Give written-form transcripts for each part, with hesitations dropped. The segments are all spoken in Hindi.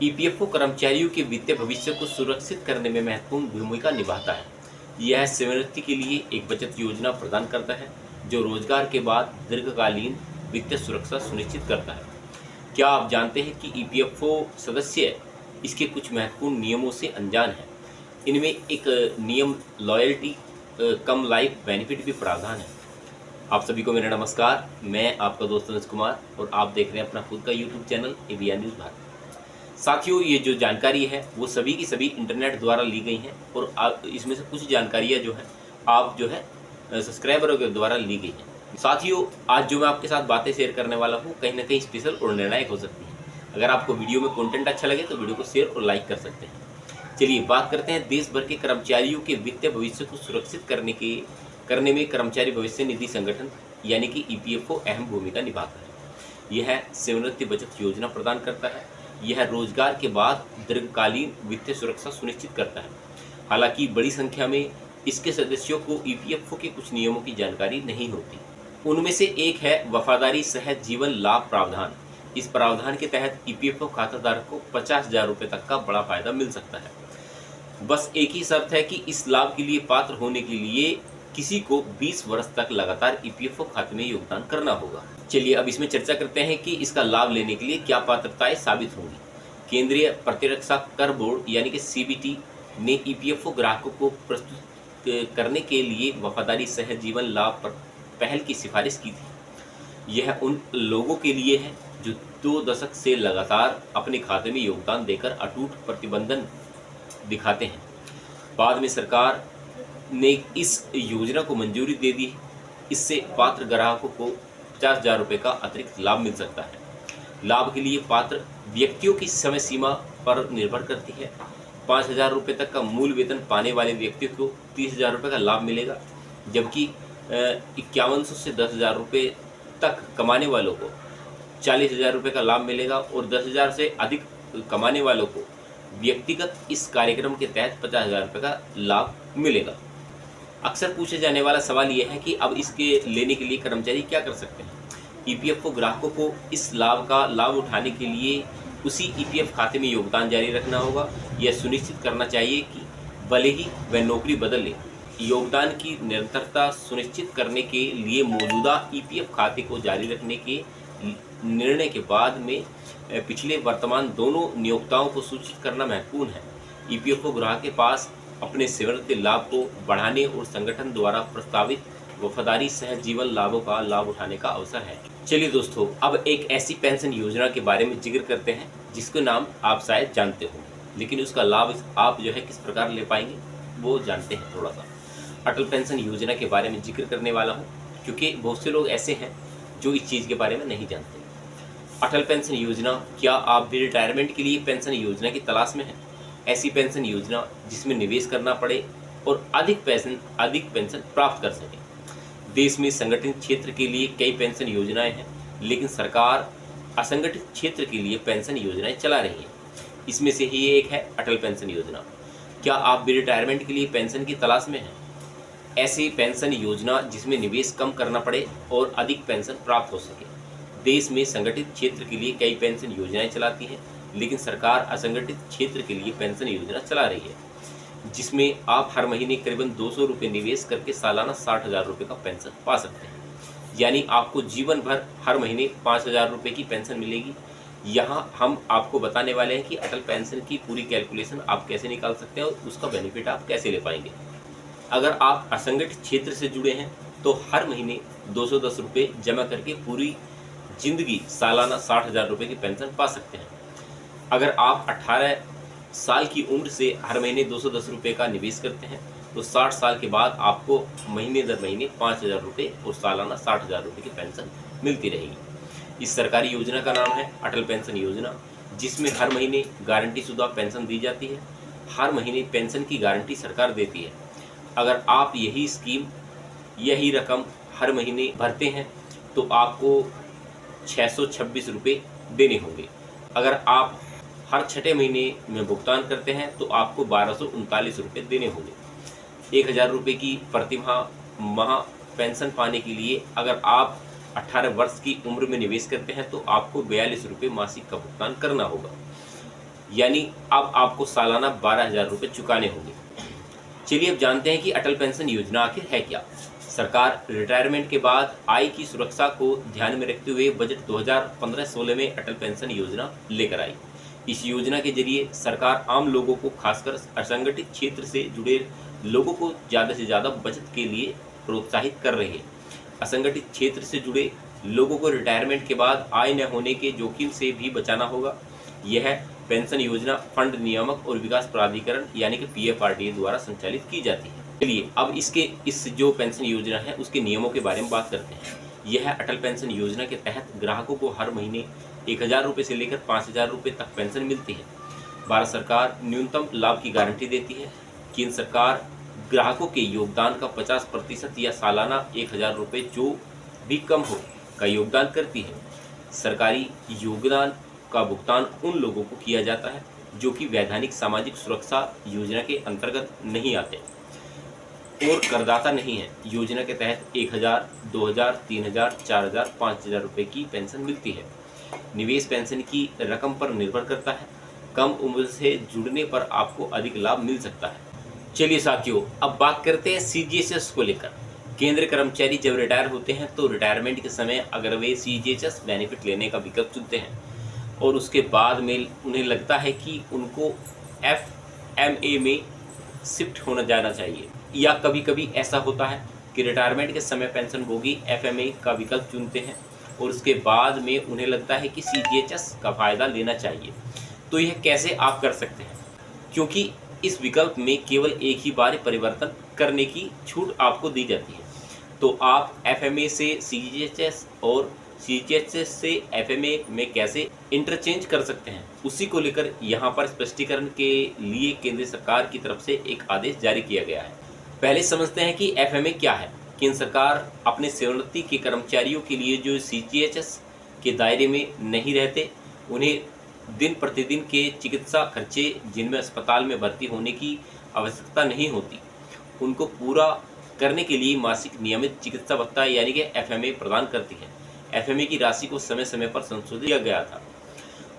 ईपीएफओ कर्मचारियों के वित्तीय भविष्य को सुरक्षित करने में महत्वपूर्ण भूमिका निभाता है। यह सेवानिवृत्ति के लिए एक बचत योजना प्रदान करता है जो रोजगार के बाद दीर्घकालीन वित्तीय सुरक्षा सुनिश्चित करता है। क्या आप जानते हैं कि ईपीएफओ सदस्य इसके कुछ महत्वपूर्ण नियमों से अनजान हैं? इनमें एक नियम लॉयल्टी कम लाइफ बेनिफिट भी प्रावधान है। आप सभी को मेरा नमस्कार। मैं आपका दोस्त अनुज कुमार और आप देख रहे हैं अपना खुद का YouTube channel ABN news Bharat. साथियों, ये जो जानकारी है वो सभी की सभी इंटरनेट द्वारा ली गई हैं और इसमें से कुछ जानकारियाँ जो है आप सब्सक्राइबरों के द्वारा ली गई हैं। साथियों, आज जो मैं आपके साथ बातें शेयर करने वाला हूँ कहीं ना कहीं स्पेशल और निर्णायक हो सकती है। अगर आपको वीडियो में कंटेंट अच्छा लगे तो वीडियो को शेयर और लाइक कर सकते हैं। चलिए बात करते हैं देश भर के कर्मचारियों के वित्तीय भविष्य को सुरक्षित करने में कर्मचारी भविष्य निधि संगठन यानी कि ईपीएफओ अहम भूमिका निभाता है। यह सेवानिवृत्ति बचत योजना प्रदान करता है। यह रोजगार के बाद दीर्घकालीन वित्तीय सुरक्षा सुनिश्चित करता है। हालांकि बड़ी संख्या में इसके सदस्यों को ईपीएफओ के कुछ नियमों की जानकारी नहीं होती। उनमें से एक है वफादारी सहज जीवन लाभ प्रावधान। इस प्रावधान के तहत ईपीएफओ खाताधारक को 50,000 रुपये तक का बड़ा फायदा मिल सकता है। बस एक ही शर्त है कि इस लाभ के लिए पात्र होने के लिए किसी को 20 वर्ष तक लगातार ईपीएफओ खाते में योगदान करना होगा। चलिए अब इसमें चर्चा करते हैं कि इसका लाभ लेने के लिए क्या पात्रताएं साबित होंगी। केंद्रीय प्रतिरक्षा कर बोर्ड यानी कि सीबीटी ने ईपीएफओ ग्राहकों को प्रस्तुत करने के लिए वफादारी सहज जीवन लाभ पर पहल की सिफारिश की थी। यह उन लोगों के लिए है जो 2 दशक से लगातार अपने खाते में योगदान देकर अटूट प्रतिबंधन दिखाते हैं। बाद में सरकार ने इस योजना को मंजूरी दे दी। इससे पात्र ग्राहकों को 50,000 रुपये का अतिरिक्त लाभ मिल सकता है। लाभ के लिए पात्र व्यक्तियों की समय सीमा पर निर्भर करती है। 5,000 रुपये तक का मूल वेतन पाने वाले व्यक्तियों को 30,000 रुपये का लाभ मिलेगा, जबकि 5100 से 10,000 रुपये तक कमाने वालों को 40,000 रुपये का लाभ मिलेगा और 10,000 से अधिक कमाने वालों को व्यक्तिगत इस कार्यक्रम के तहत 50,000 रुपये का लाभ मिलेगा। अक्सर पूछे जाने वाला सवाल यह है कि अब इसके लेने के लिए कर्मचारी क्या कर सकते हैं। ईपीएफओ ग्राहकों को इस लाभ का लाभ उठाने के लिए उसी ईपीएफ खाते में योगदान जारी रखना होगा। यह सुनिश्चित करना चाहिए कि भले ही वह नौकरी बदल ले, योगदान की निरंतरता सुनिश्चित करने के लिए मौजूदा ईपीएफ खाते को जारी रखने के निर्णय के बाद में पिछले वर्तमान दोनों नियोक्ताओं को सूचित करना महत्वपूर्ण है। ईपीएफओ ग्राहक के पास अपने सेवानिवृत्ति लाभ को बढ़ाने और संगठन द्वारा प्रस्तावित वफादारी सहज जीवन लाभों का लाभ उठाने का अवसर है। चलिए दोस्तों, अब एक ऐसी पेंशन योजना के बारे में जिक्र करते हैं जिसका नाम आप शायद जानते हो, लेकिन उसका लाभ आप किस प्रकार ले पाएंगे वो जानते हैं। थोड़ा सा अटल पेंशन योजना के बारे में जिक्र करने वाला हूँ, क्योंकि बहुत से लोग ऐसे हैं जो इस चीज़ के बारे में नहीं जानते। अटल पेंशन योजना, क्या आप भी रिटायरमेंट के लिए पेंशन योजना की तलाश में हैं? ऐसी पेंशन योजना जिसमें निवेश करना पड़े और अधिक पेंशन प्राप्त कर सकें। देश में संगठित क्षेत्र के लिए कई पेंशन योजनाएं हैं, लेकिन सरकार असंगठित क्षेत्र के लिए पेंशन योजनाएं चला रही है। इसमें से ही एक है अटल पेंशन योजना। क्या आप भी रिटायरमेंट के लिए पेंशन की तलाश में हैं? ऐसी पेंशन योजना जिसमें निवेश कम करना पड़े और अधिक पेंशन प्राप्त हो सके। देश में संगठित क्षेत्र के लिए कई पेंशन योजनाएं चलाती है, लेकिन सरकार असंगठित क्षेत्र के लिए पेंशन योजना चला रही है, जिसमें आप हर महीने करीबन 200 रुपये निवेश करके सालाना 60,000 रुपये का पेंशन पा सकते हैं। यानी आपको जीवन भर हर महीने 5,000 रुपये की पेंशन मिलेगी। यहाँ हम आपको बताने वाले हैं कि अटल पेंशन की पूरी कैलकुलेशन आप कैसे निकाल सकते हैं और उसका बेनिफिट आप कैसे ले पाएंगे। अगर आप असंगठित क्षेत्र से जुड़े हैं तो हर महीने 210 रुपये जमा करके पूरी जिंदगी सालाना 60,000 रुपये की पेंशन पा सकते हैं। अगर आप 18 साल की उम्र से हर महीने 210 रुपये का निवेश करते हैं तो 60 साल के बाद आपको महीने दर महीने 5,000 रुपये और सालाना 60,000 रुपये की पेंशन मिलती रहेगी। इस सरकारी योजना का नाम है अटल पेंशन योजना, जिसमें हर महीने गारंटीशुदा पेंशन दी जाती है। हर महीने पेंशन की गारंटी सरकार देती है। अगर आप यही रकम हर महीने भरते हैं तो आपको 626 रुपये देने होंगे। अगर आप हर 6ठे महीने में भुगतान करते हैं तो आपको 1,239 रुपये देने होंगे। 1,000 रुपये की माह पेंशन पाने के लिए अगर आप 18 वर्ष की उम्र में निवेश करते हैं तो आपको 42 रुपये मासिक का भुगतान करना होगा। यानी अब आपको सालाना 12,000 रुपये चुकाने होंगे। चलिए अब जानते हैं कि अटल पेंशन योजना आखिर है क्या। सरकार रिटायरमेंट के बाद आय की सुरक्षा को ध्यान में रखते हुए बजट 2015-16 में अटल पेंशन योजना लेकर आई। इस योजना के जरिए सरकार आम लोगों को, खासकर असंगठित क्षेत्र से जुड़े लोगों को ज़्यादा से ज़्यादा बचत के लिए प्रोत्साहित कर रही है। असंगठित क्षेत्र से जुड़े लोगों को रिटायरमेंट के बाद आय न होने के जोखिम से भी बचाना होगा। यह पेंशन योजना फंड नियामक और विकास प्राधिकरण यानी कि PFRDA द्वारा संचालित की जाती है। चलिए अब इस जो पेंशन योजना है उसके नियमों के बारे में बात करते हैं। यह अटल पेंशन योजना के तहत ग्राहकों को हर महीने 1,000 रुपये से लेकर 5,000 रुपये तक पेंशन मिलती है। भारत सरकार न्यूनतम लाभ की गारंटी देती है। केंद्र सरकार ग्राहकों के योगदान का 50% या सालाना 1,000 रुपये जो भी कम हो का योगदान करती है। सरकारी योगदान का भुगतान उन लोगों को किया जाता है जो कि वैधानिक सामाजिक सुरक्षा योजना के अंतर्गत नहीं आते और करदाता नहीं है। योजना के तहत 1,000, 2,000, 3,000, 4,000, 5,000 रुपये की पेंशन मिलती है। निवेश पेंशन की रकम पर निर्भर करता है। कम उम्र से जुड़ने पर आपको अधिक लाभ मिल सकता है। चलिए साथियों, अब बात करते हैं CGHS को लेकर। केंद्र कर्मचारी जब रिटायर होते हैं तो रिटायरमेंट के समय अगर वे CGHS बेनिफिट लेने का विकल्प चुनते हैं और उसके बाद में उन्हें लगता है कि उनको FMA में शिफ्ट होना जाना चाहिए, या कभी कभी ऐसा होता है कि रिटायरमेंट के समय पेंशनभोगी FMA का विकल्प चुनते हैं और उसके बाद में उन्हें लगता है कि CGHS का फ़ायदा लेना चाहिए, तो यह कैसे आप कर सकते हैं? क्योंकि इस विकल्प में केवल एक ही बार परिवर्तन करने की छूट आपको दी जाती है। तो आप FMA से CGHS और CGHS से FMA में कैसे इंटरचेंज कर सकते हैं, उसी को लेकर यहाँ पर स्पष्टीकरण के लिए केंद्र सरकार की तरफ से एक आदेश जारी किया गया है। पहले समझते हैं कि FMA क्या है। केंद्र सरकार अपने सेवानिवृत्ति के कर्मचारियों के लिए जो CGHS के दायरे में नहीं रहते, उन्हें दिन प्रतिदिन के चिकित्सा खर्चे जिनमें अस्पताल में भर्ती होने की आवश्यकता नहीं होती, उनको पूरा करने के लिए मासिक नियमित चिकित्सा भत्ता यानी कि FMA प्रदान करती है। FMA की राशि को समय समय पर संशोधित किया गया था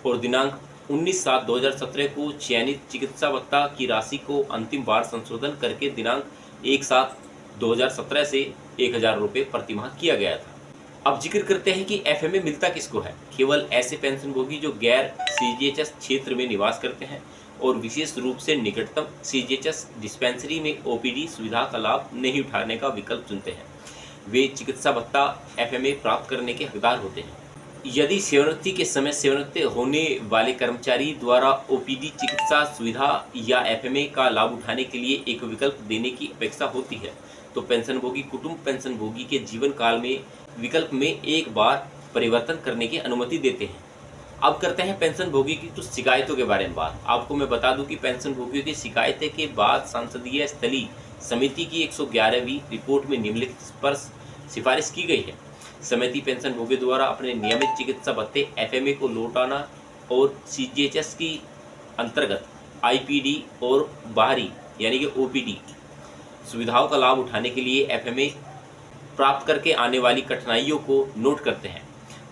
और दिनांक 19/7/2017 को चयनित चिकित्सा भत्ता की राशि को अंतिम बार संशोधन करके दिनांक 1/7/2017 से 1,000 रुपये प्रतिमाह किया गया था। अब जिक्र करते हैं कि FMA मिलता किसको है। केवल ऐसे पेंशनभोगी जो गैर CGHS क्षेत्र में निवास करते हैं और विशेष रूप से निकटतम CGHS डिस्पेंसरी में OPD सुविधा का लाभ नहीं उठाने का विकल्प चुनते हैं, वे चिकित्सा भत्ता FMA प्राप्त करने के हकदार होते हैं। यदि सेवानिवृत्ति के समय सेवानिवृत्त होने वाले कर्मचारी द्वारा OPD चिकित्सा सुविधा या FMA का लाभ उठाने के लिए एक विकल्प देने की अपेक्षा होती है, तो पेंशनभोगी कुटुंब पेंशनभोगी के जीवन काल में विकल्प में एक बार परिवर्तन करने की अनुमति देते हैं। अब करते हैं पेंशनभोगी की कुछ शिकायतों के बारे में बात। आपको मैं बता दूं कि पेंशनभोगियों की शिकायतें के बाद संसदीय स्थलीय समिति की 111वीं रिपोर्ट में निम्नलिखित पर सिफारिश की गई है। समिति पेंशनभोगियों द्वारा अपने नियमित चिकित्सा भत्ते FMA को लौटाना और CGHS की अंतर्गत IPD और बाहरी यानी कि OPD सुविधाओं का लाभ उठाने के लिए FMA प्राप्त करके आने वाली कठिनाइयों को नोट करते हैं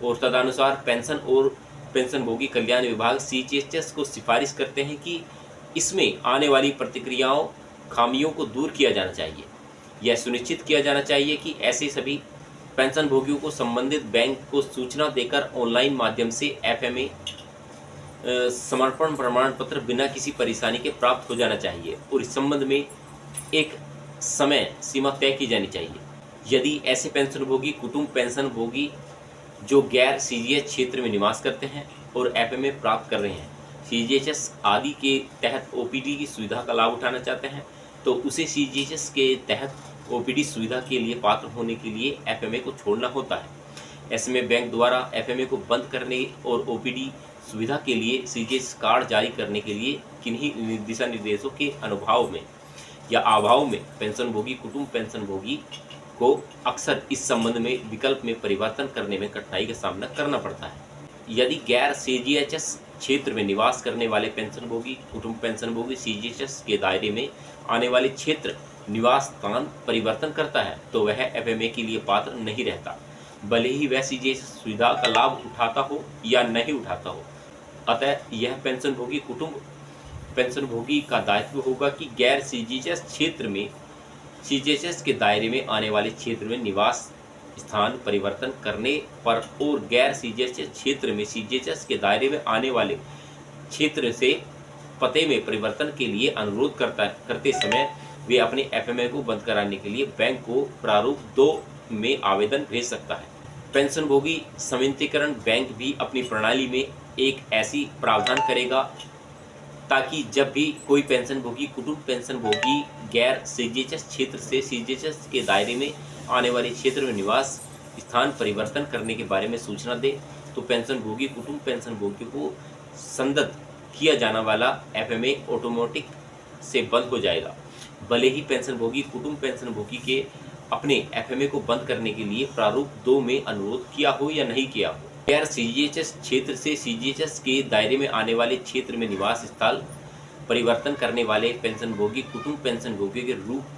और तदनुसार पेंशन और पेंशनभोगी कल्याण विभाग CGHS को सिफारिश करते हैं कि इसमें आने वाली प्रतिक्रियाओं खामियों को दूर किया जाना चाहिए। यह सुनिश्चित किया जाना चाहिए कि ऐसे सभी पेंशनभोगियों को संबंधित बैंक को सूचना देकर ऑनलाइन माध्यम से FMA समर्पण प्रमाण पत्र बिना किसी परेशानी के प्राप्त हो जाना चाहिए और इस संबंध में एक समय सीमा तय की जानी चाहिए। यदि ऐसे पेंशनभोगी कुटुंब पेंशनभोगी जो गैर CGHS क्षेत्र में निवास करते हैं और FMA प्राप्त कर रहे हैं, CGHS आदि के तहत OPD की सुविधा का लाभ उठाना चाहते हैं, तो उसे CGHS के तहत OPD सुविधा के लिए पात्र होने के लिए FMA को छोड़ना होता है। ऐसे में बैंक द्वारा FMA को बंद करने और OPD सुविधा के लिए CGHS कार्ड जारी करने के लिए किन्हीं दिशा निर्देशों के अनुभव में या अभाव में पेंशनभोगी कुटुंब पेंशनभोगी को अक्सर इस संबंध में विकल्प में परिवर्तन करने में कठिनाई का सामना करना पड़ता है। यदि गैर CGHS क्षेत्र में निवास करने वाले पेंशनभोगी कुटुंब पेंशनभोगी CGHS के दायरे में आने वाले क्षेत्र निवास स्थान परिवर्तन करता है तो वह FMA के लिए पात्र नहीं रहता, भले ही वह CGHS सुविधा का लाभ उठाता हो या नहीं उठाता हो। अतः यह पेंशनभोगी कुटुंब पेंशनभोगी का दायित्व होगा कि गैर सीजीएचएस क्षेत्र में सीजीएचएस के दायरे में आने वाले क्षेत्र में निवास स्थान परिवर्तन करने पर और गैर सीजीएचएस क्षेत्र में सीजीएचएस के दायरे में आने वाले क्षेत्र से पते में परिवर्तन के लिए अनुरोध करते समय वे अपने एफएमए को बंद कराने के लिए बैंक को प्रारूप 2 में आवेदन भेज सकता है। पेंशनभोगी संवितरण बैंक भी अपनी प्रणाली में एक ऐसी प्रावधान करेगा ताकि जब भी कोई पेंशनभोगी कुटुंब पेंशनभोगी गैर सीजीएचएस क्षेत्र से सीजीएचएस के दायरे में आने वाले क्षेत्र में निवास स्थान परिवर्तन करने के बारे में सूचना दे तो पेंशनभोगी कुटुंब पेंशनभोगी को संदत किया जाने वाला एफएमए ऑटोमेटिक से बंद हो जाएगा, भले ही पेंशनभोगी कुटुंब पेंशनभोगी के अपने एफएमए को बंद करने के लिए प्रारूप 2 में अनुरोध किया हो या नहीं किया हो। गैर सीजीएचएस क्षेत्र से सीजीएचएस के दायरे में आने वाले क्षेत्र में निवास स्थल परिवर्तन करने वाले पेंशनभोगी कुटुंब पेंशनभोगी के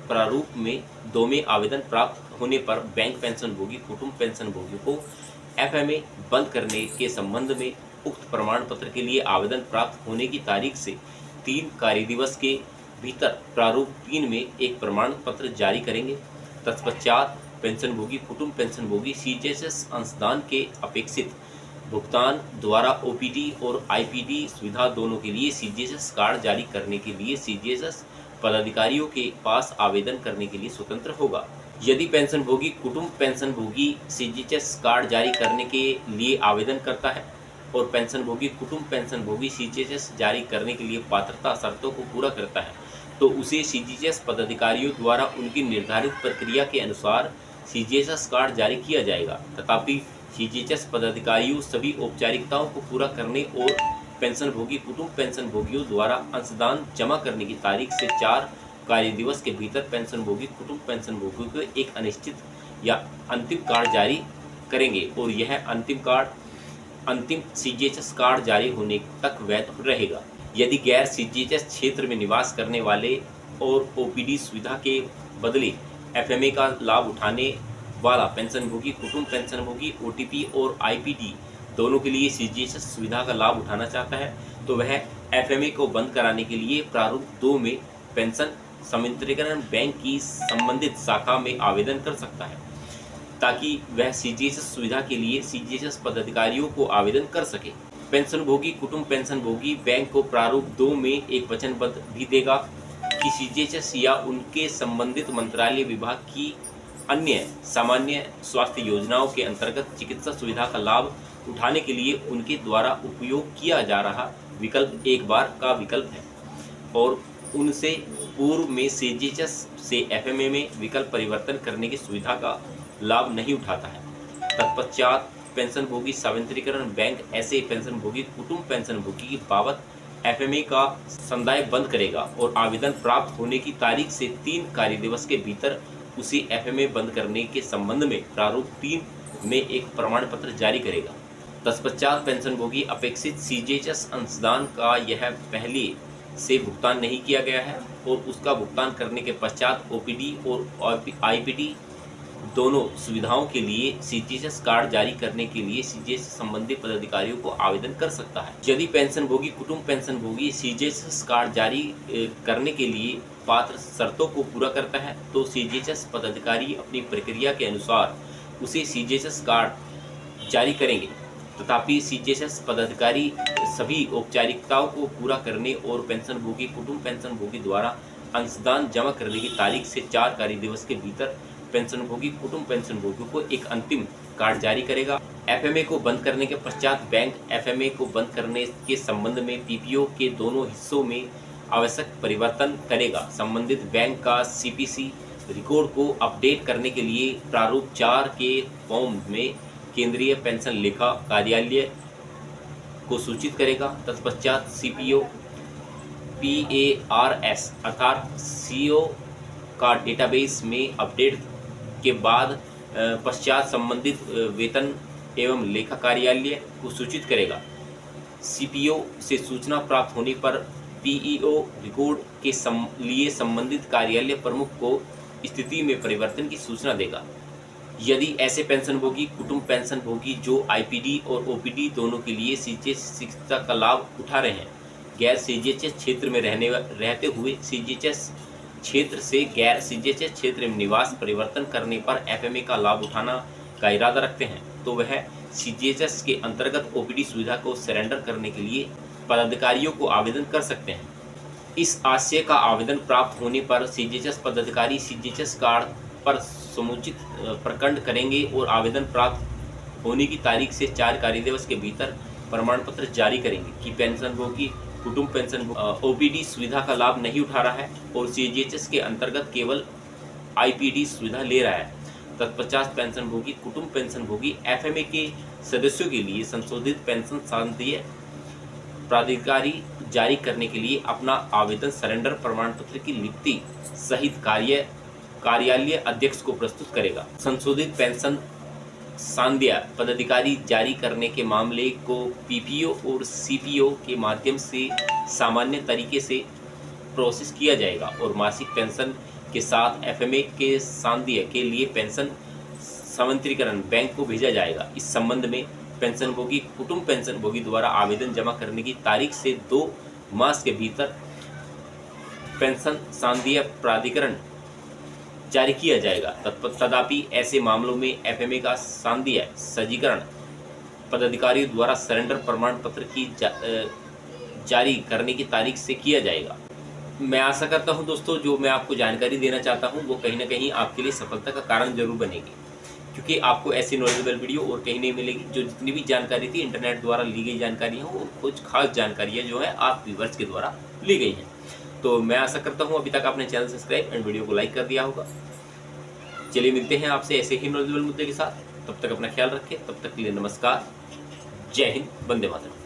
प्रारूप में 2 में आवेदन प्राप्त होने पर बैंक पेंशनभोगी कुटुंब पेंशनभोगी को एफएमए बंद करने के संबंध में उक्त प्रमाण पत्र के लिए आवेदन प्राप्त होने की तारीख से 3 कार्य दिवस के भीतर प्रारूप 3 में एक प्रमाण पत्र जारी करेंगे। तत्पश्चात पेंशनभोगी कुटुंब पेंशनभोगी सीजीएचएस अंशदान के अपेक्षित भुगतान द्वारा ओपीडी और आईपीडी सुविधा दोनों के लिए सीजीएचएस कार्ड जारी करने के लिए सीजीएचएस पदाधिकारियों के पास आवेदन करने के लिए स्वतंत्र होगा। यदि पेंशनभोगी कुटुंब पेंशनभोगी सीजीएचएस कार्ड जारी करने के लिए आवेदन करता है और पेंशनभोगी कुटुंब पेंशनभोगी सीजीएचएस जारी करने के लिए पात्रता शर्तों को पूरा करता है तो उसे सीजीएचएस पदाधिकारियों द्वारा उनकी निर्धारित प्रक्रिया के अनुसार सीजीएचएस कार्ड जारी किया जाएगा। तथापि सीजीएचएस पदाधिकारियों सभी औपचारिकताओं को पूरा करने और पेंशनभोगी कुटुंब पेंशनभोगियों द्वारा अंशदान जमा करने की तारीख से 4 कार्य दिवस के भीतर पेंशनभोगी कुटुंब पेंशनभोगियों को एक अनिश्चित या अंतिम कार्ड जारी करेंगे और यह अंतिम सीजीएचएस कार्ड जारी होने तक वैध रहेगा। यदि गैर सीजीएचएस क्षेत्र में निवास करने वाले और ओपीडी सुविधा के बदले एफएमए का लाभ उठाने वाला पेंशनभोगी कुटुंब पेंशनभोगी ओटीपी और आईपीडी दोनों के लिए सीजीएचएस सुविधा का लाभ उठाना चाहता है तो वह एफएमए को बंद कराने के लिए प्रारूप 2 में पेंशन संवितरण बैंक की संबंधित शाखा में आवेदन कर सकता है ताकि वह सीजीएचएस सुविधा के लिए सीजीएचएस पदाधिकारियों को आवेदन कर सके। पेंशनभोगी कुटुंब पेंशनभोगी बैंक को प्रारूप 2 में एक वचनबद्ध भी देगा कि सीजीएचएस या उनके संबंधित मंत्रालय विभाग की अन्य सामान्य स्वास्थ्य योजनाओं के अंतर्गत चिकित्सा सुविधा का लाभ उठाने के लिए उनके द्वारा उपयोग किया जा रहा विकल्प एक बार का विकल्प है और उनसे पूर्व में सीजीएचएस से एफएमए में विकल्प परिवर्तन करने की सुविधा का लाभ नहीं उठाता है। तत्पश्चात पेंशनभोगी संवितरण बैंक ऐसे पेंशनभोगी कुटुंब पेंशनभोगी की बाबत एफएमए का संदाय बंद करेगा और आवेदन प्राप्त होने की तारीख से 3 कार्य दिवस के भीतर उसे एफएमए बंद करने के संबंध में प्रारूप 3 में एक प्रमाण पत्र जारी करेगा। तत्पश्चात पेंशनभोगी अपेक्षित सीजीएचएस अंशदान का यह पहले से भुगतान नहीं किया गया है और उसका भुगतान करने के पश्चात ओपीडी और आईपीडी दोनों सुविधाओं के लिए सीजीएचएस कार्ड जारी करने के लिए सीजीएचएस संबंधित पदाधिकारियों को आवेदन कर सकता है। यदि पेंशनभोगी कुटुंब पेंशनभोगी सीजीएचएस कार्ड जारी करने के लिए पात्र शर्तों को पूरा करता है तो सीजीएचएस पदाधिकारी अपनी प्रक्रिया के अनुसार उसे सीजीएचएस कार्ड जारी करेंगे। तथापि सीजीएचएस पदाधिकारी सभी औपचारिकताओं को पूरा करने और पेंशनभोगी कुटुंब पेंशनभोगी द्वारा अंशदान जमा करने की तारीख से 4 कार्य दिवस के भीतर पेंशनभोगी कुटुंब पेंशनभोगी को एक अंतिम कार्ड जारी करेगा। एफएमए को बंद करने के पश्चात बैंक एफएमए को बंद करने के संबंध में पीपीओ के दोनों हिस्सों में आवश्यक परिवर्तन करेगा। संबंधित बैंक का सीपीसी रिकॉर्ड को अपडेट करने के लिए प्रारूप 4 के फॉर्म में केंद्रीय पेंशन लेखा कार्यालय को सूचित करेगा। तत्पश्चात सीपीओ PARS अर्थात सीओ का डेटाबेस में अपडेट के बाद पश्चात संबंधित वेतन एवं लेखा कार्यालय को सूचित करेगा। सीपीओ से सूचना प्राप्त होने पर पीईओ रिकॉर्ड के लिए संबंधित कार्यालय प्रमुख को स्थिति में परिवर्तन की सूचना देगा। यदि ऐसे पेंशनभोगी कुटुंब पेंशनभोगी जो आईपीडी और ओपीडी दोनों के लिए सीजीएचएस चिकित्सा का लाभ उठा रहे हैं, गैर सीजीएचएस क्षेत्र में रहते हुए सीजीएचएस क्षेत्र से गैर सीजीएचएस क्षेत्र में निवास परिवर्तन करने पर एफएमए का लाभ उठाना का इरादा रखते हैं, तो वह सीजीएचएस के अंतर्गत ओपीडी सुविधा को सरेंडर करने के लिए पदाधिकारियों को आवेदन कर सकते हैं। इस आशय का आवेदन प्राप्त होने पर सीजीएचएस पदाधिकारी सीजीएचएस कार्ड पर समुचित प्रखंड करेंगे और आवेदन प्राप्त होने की तारीख से 4 कार्य दिवस के भीतर प्रमाण पत्र जारी करेंगे कि पेंशनभोगी कुटुंब पेंशन ओपीडी सुविधा का लाभ नहीं उठा रहा है और सीजीएचएस के अंतर्गत केवल आईपीडी सुविधा ले रहा है। तत्पश्चात पेंशनभोगी कुटुंब पेंशनभोगी एफएमए के सदस्यों के लिए संशोधित पेंशन सांध्य प्राधिकारी जारी करने के लिए अपना आवेदन सरेंडर प्रमाण पत्र की लिखति सहित कार्यालय अध्यक्ष को प्रस्तुत करेगा। संशोधित पेंशन सांध्य पदाधिकारी जारी करने के मामले को पीपीओ और सीपीओ के माध्यम से सामान्य तरीके से प्रोसेस किया जाएगा और मासिक पेंशन के साथ एफएमए के सांध्य के लिए पेंशन संवितरण बैंक को भेजा जाएगा। इस संबंध में पेंशनभोगी कुटुंब पेंशनभोगी द्वारा आवेदन जमा करने की तारीख से 2 मास के भीतर पेंशन सांध्य प्राधिकरण जारी किया जाएगा। तथापि ऐसे मामलों में एफएमए का सांध्य सजीकरण पदाधिकारियों द्वारा सरेंडर प्रमाण पत्र की जारी करने की तारीख से किया जाएगा। मैं आशा करता हूं दोस्तों, जो मैं आपको जानकारी देना चाहता हूं वो कहीं ना कहीं आपके लिए सफलता का कारण जरूर बनेगी, क्योंकि आपको ऐसी नॉलेजेबल वीडियो और कहीं नहीं मिलेगी। जो जितनी भी जानकारी थी इंटरनेट द्वारा ली गई जानकारियाँ, वो कुछ खास जानकारियाँ जो है आप व्यूअर्स के द्वारा ली गई हैं। तो मैं आशा करता हूँ अभी तक आपने चैनल सब्सक्राइब एंड वीडियो को लाइक कर दिया होगा। चलिए मिलते हैं आपसे ऐसे ही नॉलेजेबल मुद्दे के साथ। तब तक अपना ख्याल रखें। तब तक के लिए नमस्कार, जय हिंद, वंदे मातरम।